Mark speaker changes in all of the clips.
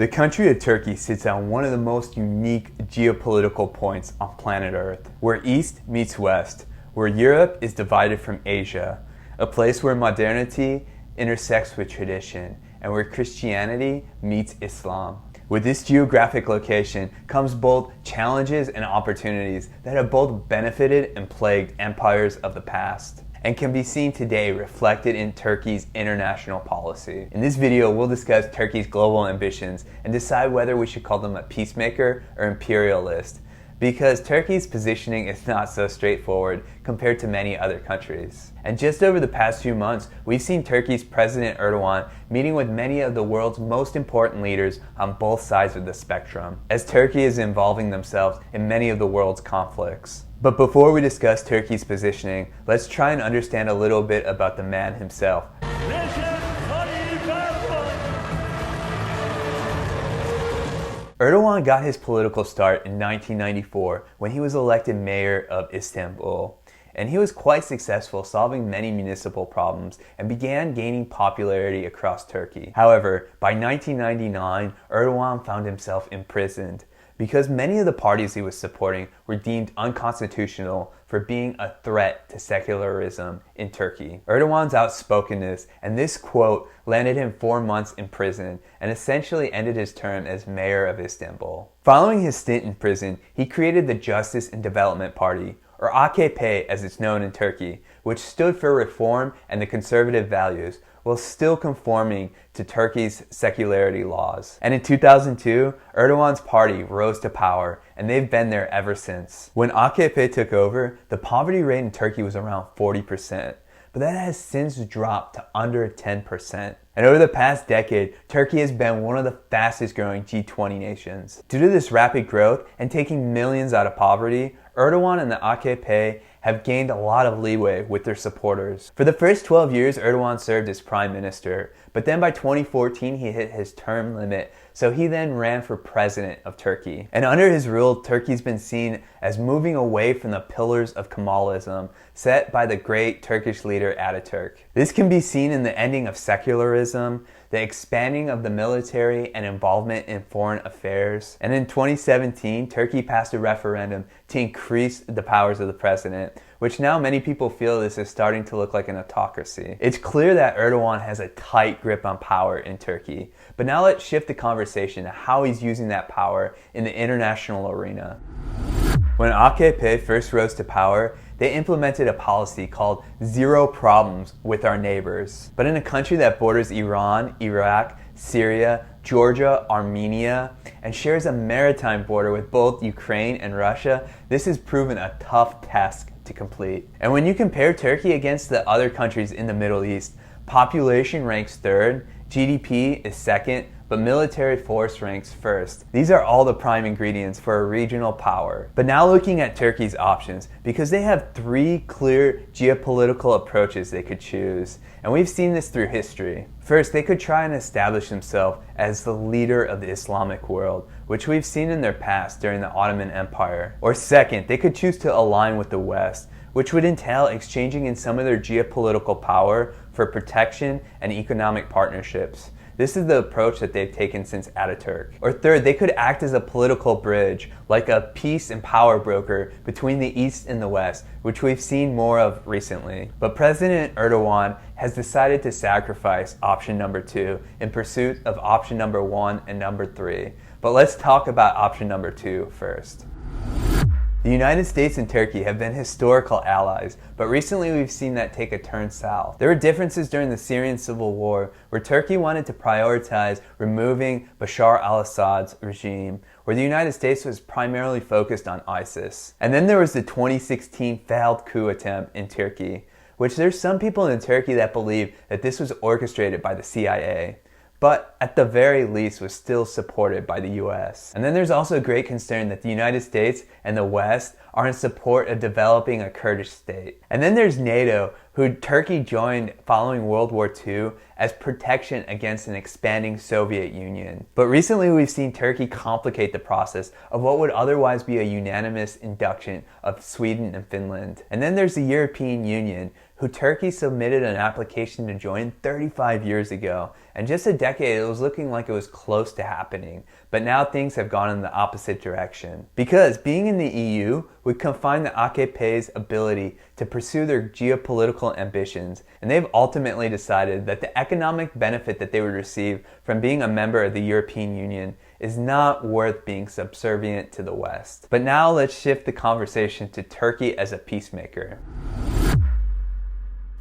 Speaker 1: The country of Turkey sits on one of the most unique geopolitical points on planet Earth, where East meets West, where Europe is divided from Asia, a place where modernity intersects with tradition, and where Christianity meets Islam. With this geographic location comes both challenges and opportunities that have both benefited and plagued empires of the past, and can be seen today reflected in Turkey's international policy. In this video, we'll discuss Turkey's global ambitions and decide whether we should call them a peacemaker or imperialist, because Turkey's positioning is not so straightforward compared to many other countries. And just over the past few months, we've seen Turkey's President Erdogan meeting with many of the world's most important leaders on both sides of the spectrum, as Turkey is involving themselves in many of the world's conflicts. But before we discuss Turkey's positioning, let's try and understand a little bit about the man himself.
Speaker 2: Recep Tayyip Erdogan.
Speaker 1: Erdogan got his political start in 1994 when he was elected mayor of Istanbul. And he was quite successful solving many municipal problems and began gaining popularity across Turkey. However, by 1999, Erdogan found himself imprisoned, because many of the parties he was supporting were deemed unconstitutional for being a threat to secularism in Turkey. Erdogan's outspokenness and this quote landed him 4 months in prison and essentially ended his term as mayor of Istanbul. Following his stint in prison, he created the Justice and Development Party, or AKP as it's known in Turkey, which stood for reform and the conservative values, while still conforming to Turkey's secularity laws. And in 2002, Erdogan's party rose to power, and they've been there ever since. When AKP took over, the poverty rate in Turkey was around 40%, but that has since dropped to under 10%. And over the past decade, Turkey has been one of the fastest growing G20 nations. Due to this rapid growth and taking millions out of poverty, Erdogan and the AKP have gained a lot of leeway with their supporters. For the first 12 years, Erdogan served as prime minister, but then by 2014 he hit his term limit, so he then ran for president of Turkey. And under his rule, Turkey's been seen as moving away from the pillars of Kemalism set by the great Turkish leader Ataturk. This can be seen in the ending of secularism, the expanding of the military and involvement in foreign affairs. And in 2017, Turkey passed a referendum to increase the powers of the president, which now many people feel this is starting to look like an autocracy. It's clear that Erdogan has a tight grip on power in Turkey, but now let's shift the conversation to how he's using that power in the international arena. When AKP first rose to power, they implemented a policy called zero problems with our neighbors. But in a country that borders Iran, Iraq, Syria, Georgia, Armenia, and shares a maritime border with both Ukraine and Russia, this has proven a tough task to complete. And when you compare Turkey against the other countries in the Middle East, population ranks third, GDP is second, but military force ranks first. These are all the prime ingredients for a regional power. But now looking at Turkey's options, because they have 3 clear geopolitical approaches they could choose, and we've seen this through history. First, they could try and establish themselves as the leader of the Islamic world, which we've seen in their past during the Ottoman Empire. Or second, they could choose to align with the West, which would entail exchanging in some of their geopolitical power for protection and economic partnerships. This is the approach that they've taken since Ataturk. Or third, they could act as a political bridge, like a peace and power broker between the East and the West, which we've seen more of recently. But President Erdogan has decided to sacrifice option number 2 in pursuit of option number 1 and number 3. But let's talk about option number 2 first. The United States and Turkey have been historical allies, but recently we've seen that take a turn south. There were differences during the Syrian civil war, where Turkey wanted to prioritize removing Bashar al-Assad's regime, where the United States was primarily focused on ISIS. And then there was the 2016 failed coup attempt in Turkey, which there's some people in Turkey that believe that this was orchestrated by the CIA, but at the very least was still supported by the US. And then there's also great concern that the United States and the West are in support of developing a Kurdish state. And then there's NATO, who Turkey joined following World War II as protection against an expanding Soviet Union. But recently we've seen Turkey complicate the process of what would otherwise be a unanimous induction of Sweden and Finland. And then there's the European Union, who Turkey submitted an application to join 35 years ago. And just a decade, it was looking like it was close to happening. But now things have gone in the opposite direction. Because being in the EU would confine the AKP's ability to pursue their geopolitical ambitions. And they've ultimately decided that the economic benefit that they would receive from being a member of the European Union is not worth being subservient to the West. But now let's shift the conversation to Turkey as a peacemaker.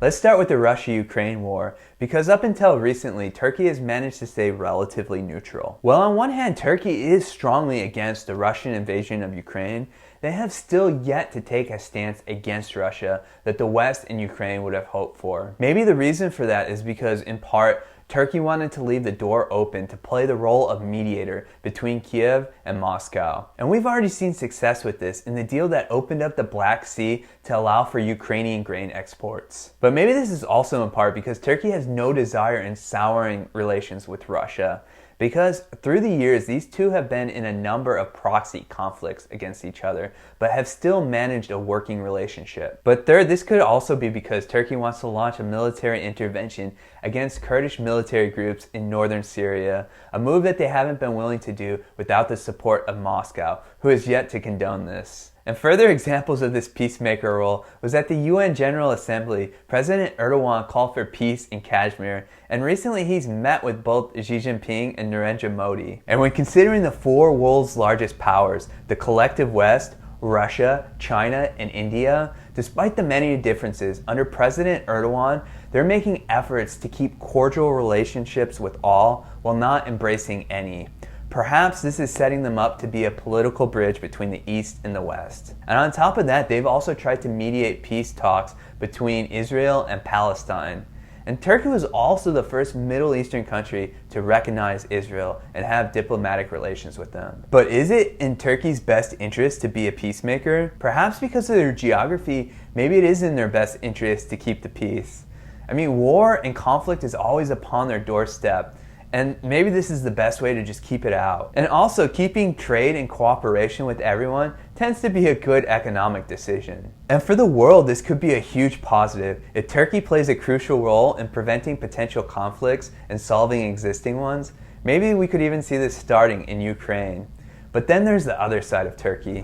Speaker 1: Let's start with the Russia-Ukraine war, because up until recently, Turkey has managed to stay relatively neutral. Well, on one hand, Turkey is strongly against the Russian invasion of Ukraine. They have still yet to take a stance against Russia that the West and Ukraine would have hoped for. Maybe the reason for that is because, in part, Turkey wanted to leave the door open to play the role of mediator between Kiev and Moscow. And we've already seen success with this in the deal that opened up the Black Sea to allow for Ukrainian grain exports. But maybe this is also in part because Turkey has no desire in souring relations with Russia, because through the years, these two have been in a number of proxy conflicts against each other, but have still managed a working relationship. But third, this could also be because Turkey wants to launch a military intervention against Kurdish military groups in northern Syria, a move that they haven't been willing to do without the support of Moscow, who has yet to condone this. And further examples of this peacemaker role was at the UN General Assembly. President Erdogan called for peace in Kashmir, and recently he's met with both Xi Jinping and Narendra Modi. And when considering the four world's largest powers, the collective West, Russia, China, and India, despite the many differences, under President Erdogan, they're making efforts to keep cordial relationships with all while not embracing any. Perhaps this is setting them up to be a political bridge between the East and the West. And on top of that, they've also tried to mediate peace talks between Israel and Palestine. And Turkey was also the first Middle Eastern country to recognize Israel and have diplomatic relations with them. But is it in Turkey's best interest to be a peacemaker? Perhaps because of their geography, maybe it is in their best interest to keep the peace. I mean, war and conflict is always upon their doorstep. And maybe this is the best way to just keep it out. And also, keeping trade and cooperation with everyone tends to be a good economic decision. And for the world, this could be a huge positive. If Turkey plays a crucial role in preventing potential conflicts and solving existing ones, maybe we could even see this starting in Ukraine. But then there's the other side of Turkey.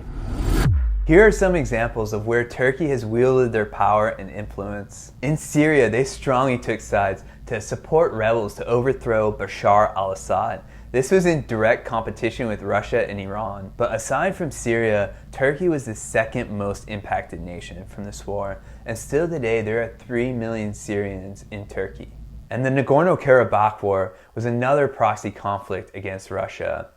Speaker 1: Here are some examples of where Turkey has wielded their power and influence. In Syria, they strongly took sides to support rebels to overthrow Bashar al-Assad. This was in direct competition with Russia and Iran. But aside from Syria, Turkey was the second most impacted nation from this war. And still today, there are 3 million Syrians in Turkey. And the Nagorno-Karabakh War was another proxy conflict against Russia.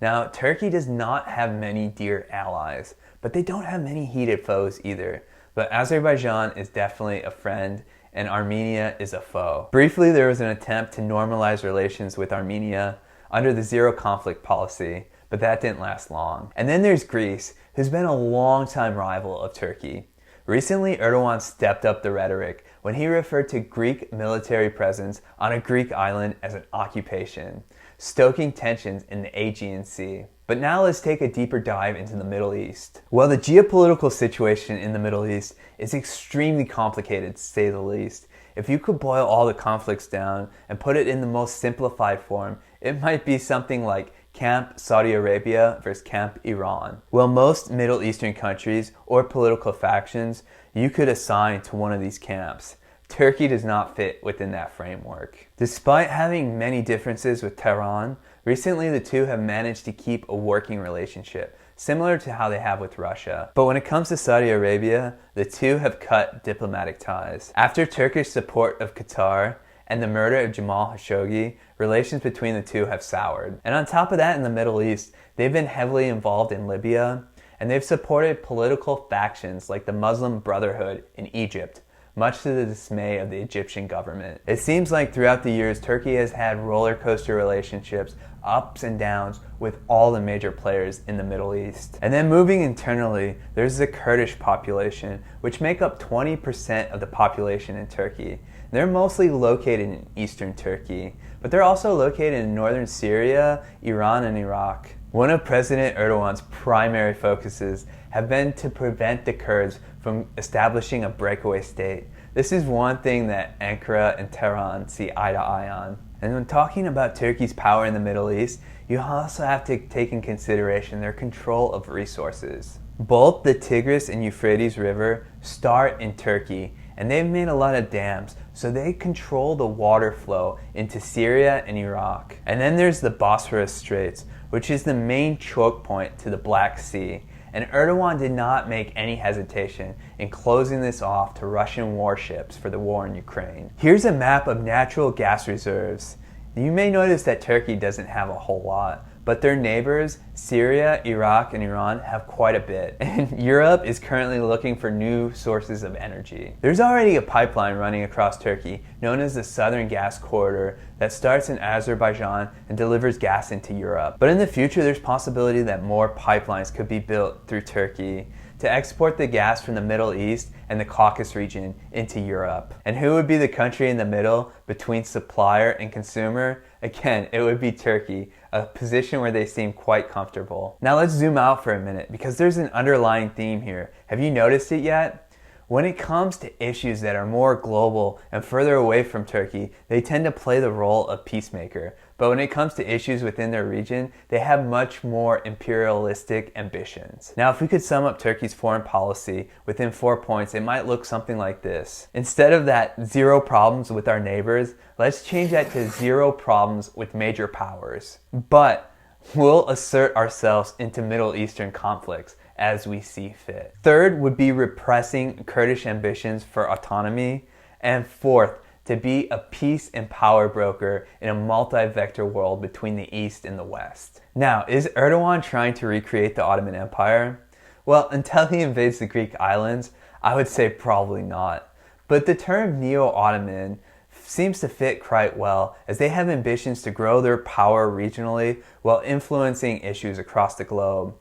Speaker 1: Now, Turkey does not have many dear allies, but they don't have many heated foes either. But Azerbaijan is definitely a friend, and Armenia is a foe. Briefly, there was an attempt to normalize relations with Armenia under the zero conflict policy, but that didn't last long. And then there's Greece, who's been a long-time rival of Turkey. Recently, Erdogan stepped up the rhetoric when he referred to Greek military presence on a Greek island as an occupation, stoking tensions in the Aegean Sea. But now let's take a deeper dive into the Middle East. Well, the geopolitical situation in the Middle East is extremely complicated, to say the least. If you could boil all the conflicts down and put it in the most simplified form, it might be something like Camp Saudi Arabia versus Camp Iran. Well, most Middle Eastern countries or political factions you could assign to one of these camps. Turkey does not fit within that framework. Despite having many differences with Tehran, recently the two have managed to keep a working relationship, similar to how they have with Russia. But when it comes to Saudi Arabia, the two have cut diplomatic ties. After Turkish support of Qatar and the murder of Jamal Khashoggi, relations between the two have soured. And on top of that, in the Middle East, they've been heavily involved in Libya, and they've supported political factions like the Muslim Brotherhood in Egypt, much to the dismay of the Egyptian government. It seems like throughout the years, Turkey has had roller coaster relationships, ups and downs, with all the major players in the Middle East. And then moving internally, there's the Kurdish population, which make up 20% of the population in Turkey. They're mostly located in eastern Turkey, but they're also located in northern Syria, Iran, and Iraq. One of President Erdogan's primary focuses have been to prevent the Kurds from establishing a breakaway state. This is one thing that Ankara and Tehran see eye to eye on. And when talking about Turkey's power in the Middle East, you also have to take in consideration their control of resources. Both the Tigris and Euphrates River start in Turkey, and they've made a lot of dams, so they control the water flow into Syria and Iraq. And then there's the Bosphorus Straits, which is the main choke point to the Black Sea. And Erdogan did not make any hesitation in closing this off to Russian warships for the war in Ukraine. Here's a map of natural gas reserves. You may notice that Turkey doesn't have a whole lot, but their neighbors, Syria, Iraq, and Iran, have quite a bit. And Europe is currently looking for new sources of energy. There's already a pipeline running across Turkey, known as the Southern Gas Corridor, that starts in Azerbaijan and delivers gas into Europe. But in the future, there's possibility that more pipelines could be built through Turkey to export the gas from the Middle East and the Caucasus region into Europe. And who would be the country in the middle between supplier and consumer? Again, it would be Turkey, a position where they seem quite comfortable. Now let's zoom out for a minute, because there's an underlying theme here. Have you noticed it yet? When it comes to issues that are more global and further away from Turkey, they tend to play the role of peacemaker. But when it comes to issues within their region, they have much more imperialistic ambitions. Now, if we could sum up Turkey's foreign policy within 4 points, it might look something like this. Instead of that 0 problems with our neighbors, let's change that to 0 problems with major powers. But we'll assert ourselves into Middle Eastern conflicts as we see fit. Third would be repressing Kurdish ambitions for autonomy. And fourth, to be a peace and power broker in a multi-vector world between the East and the West. Now, is Erdogan trying to recreate the Ottoman Empire? Well, until he invades the Greek islands, I would say probably not. But the term Neo-Ottoman seems to fit quite well, as they have ambitions to grow their power regionally while influencing issues across the globe.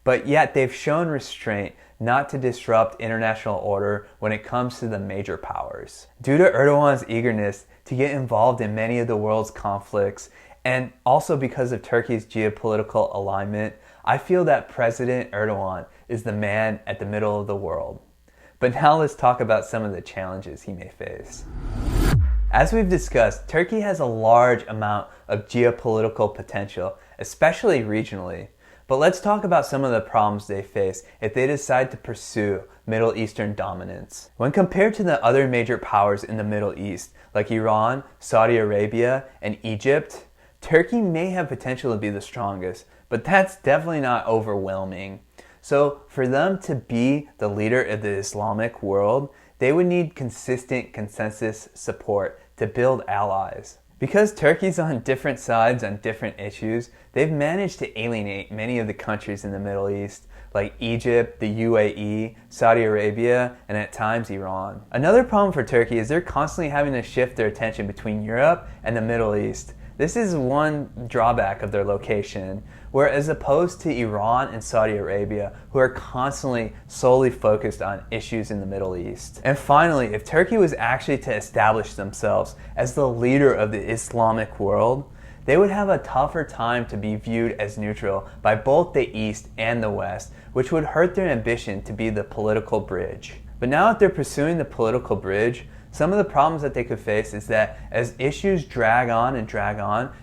Speaker 1: But yet they've shown restraint not to disrupt international order when it comes to the major powers. Due to Erdogan's eagerness to get involved in many of the world's conflicts, and also because of Turkey's geopolitical alignment, I feel that President Erdogan is the man at the middle of the world. But now let's talk about some of the challenges he may face. As we've discussed, Turkey has a large amount of geopolitical potential, especially regionally. But let's talk about some of the problems they face if they decide to pursue Middle Eastern dominance. When compared to the other major powers in the Middle East, like Iran, Saudi Arabia, and Egypt, Turkey may have potential to be the strongest, but that's definitely not overwhelming. So for them to be the leader of the Islamic world, they would need consistent consensus support to build allies. Because Turkey's on different sides on different issues, they've managed to alienate many of the countries in the Middle East, like Egypt, the UAE, Saudi Arabia, and at times Iran. Another problem for Turkey is they're constantly having to shift their attention between Europe and the Middle East. This is one drawback of their location, where as opposed to Iran and Saudi Arabia, who are constantly solely focused on issues in the Middle East. And finally, if Turkey was actually to establish themselves as the leader of the Islamic world, they would have a tougher time to be viewed as neutral by both the East and the West, which would hurt their ambition to be the political bridge. But now that they're pursuing the political bridge, some of the problems that they could face is that as issues drag on,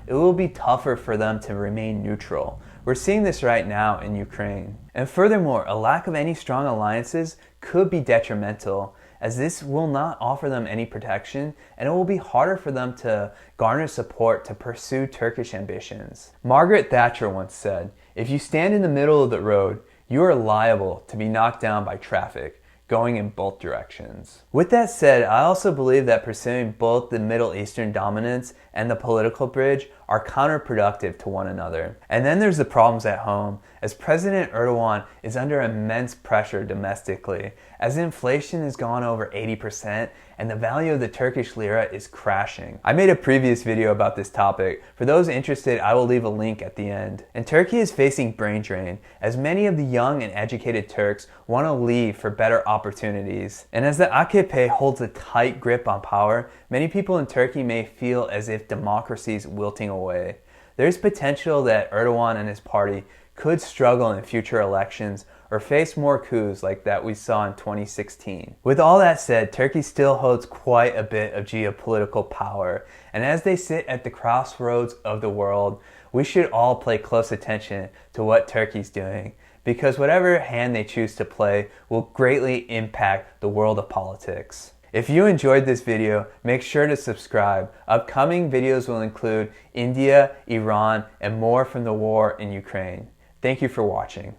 Speaker 1: it will be tougher for them to remain neutral. We're seeing this right now in Ukraine. And furthermore, a lack of any strong alliances could be detrimental, as this will not offer them any protection, and it will be harder for them to garner support to pursue Turkish ambitions. Margaret Thatcher once said, "If you stand in the middle of the road, you are liable to be knocked down by traffic, going in both directions." With that said, I also believe that pursuing both the Middle Eastern dominance and the political bridge are counterproductive to one another. And then there's the problems at home, as President Erdogan is under immense pressure domestically, as inflation has gone over 80% and the value of the Turkish lira is crashing. I made a previous video about this topic. For those interested, I will leave a link at the end. And Turkey is facing brain drain, as many of the young and educated Turks want to leave for better opportunities. And as the AKP holds a tight grip on power, many people in Turkey may feel as if democracy is wilting away. There's potential that Erdogan and his party could struggle in future elections or face more coups like that we saw in 2016. With all that said, Turkey still holds quite a bit of geopolitical power, and as they sit at the crossroads of the world, we should all pay close attention to what Turkey's doing, because whatever hand they choose to play will greatly impact the world of politics. If you enjoyed this video, make sure to subscribe. Upcoming videos will include India, Iran, and more from the war in Ukraine. Thank you for watching.